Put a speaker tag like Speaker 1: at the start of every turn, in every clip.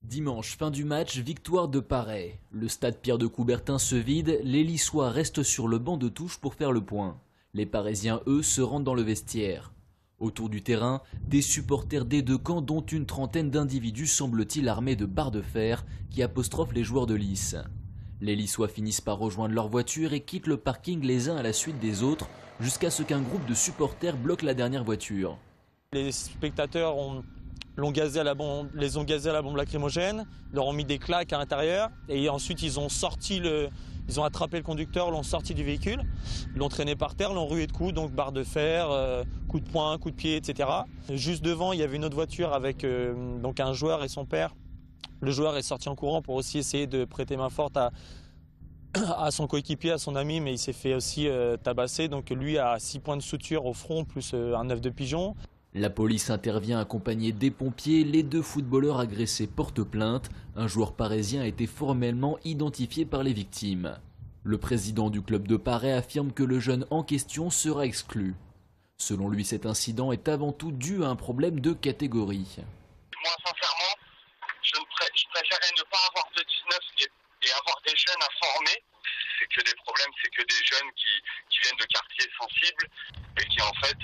Speaker 1: Dimanche, fin du match, victoire de Paray. Le stade Pierre de Coubertin se vide, les Lissois restent sur le banc de touche pour faire le point. Les Parisiens, eux, se rendent dans le vestiaire. Autour du terrain, des supporters des deux camps, dont une trentaine d'individus semble-t-il armés de barres de fer, qui apostrophent les joueurs de Lys. Les Lissois finissent par rejoindre leur voiture et quittent le parking les uns à la suite des autres, jusqu'à ce qu'un groupe de supporters bloque la dernière voiture.
Speaker 2: Les spectateurs les ont gazés à la bombe lacrymogène, leur ont mis des claques à l'intérieur et ensuite ils ont attrapé le conducteur, l'ont sorti du véhicule, l'ont traîné par terre, l'ont rué de coups, donc barre de fer, coups de poing, coups de pied, etc. Juste devant, il y avait une autre voiture avec donc un joueur et son père. Le joueur est sorti en courant pour aussi essayer de prêter main forte à son coéquipier, à son ami, mais il s'est fait aussi tabasser. Donc lui a 6 points de suture au front plus un œuf de pigeon.
Speaker 1: La police intervient accompagnée des pompiers, les deux footballeurs agressés portent plainte. Un joueur parisien a été formellement identifié par les victimes. Le président du club de Paray affirme que le jeune en question sera exclu. Selon lui, cet incident est avant tout dû à un problème de catégorie.
Speaker 3: Moi, sincèrement, je préférais ne pas avoir de 19 et avoir des jeunes à former. C'est que des problèmes, c'est que des jeunes qui viennent de quartiers sensibles et qui en fait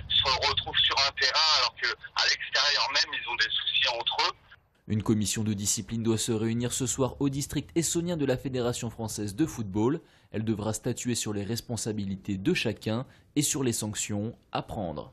Speaker 3: se retrouvent sur un terrain alors qu'à l'extérieur même ils ont des soucis entre eux.
Speaker 1: Une commission de discipline doit se réunir ce soir au district essonnien de la Fédération française de football. Elle devra statuer sur les responsabilités de chacun et sur les sanctions à prendre.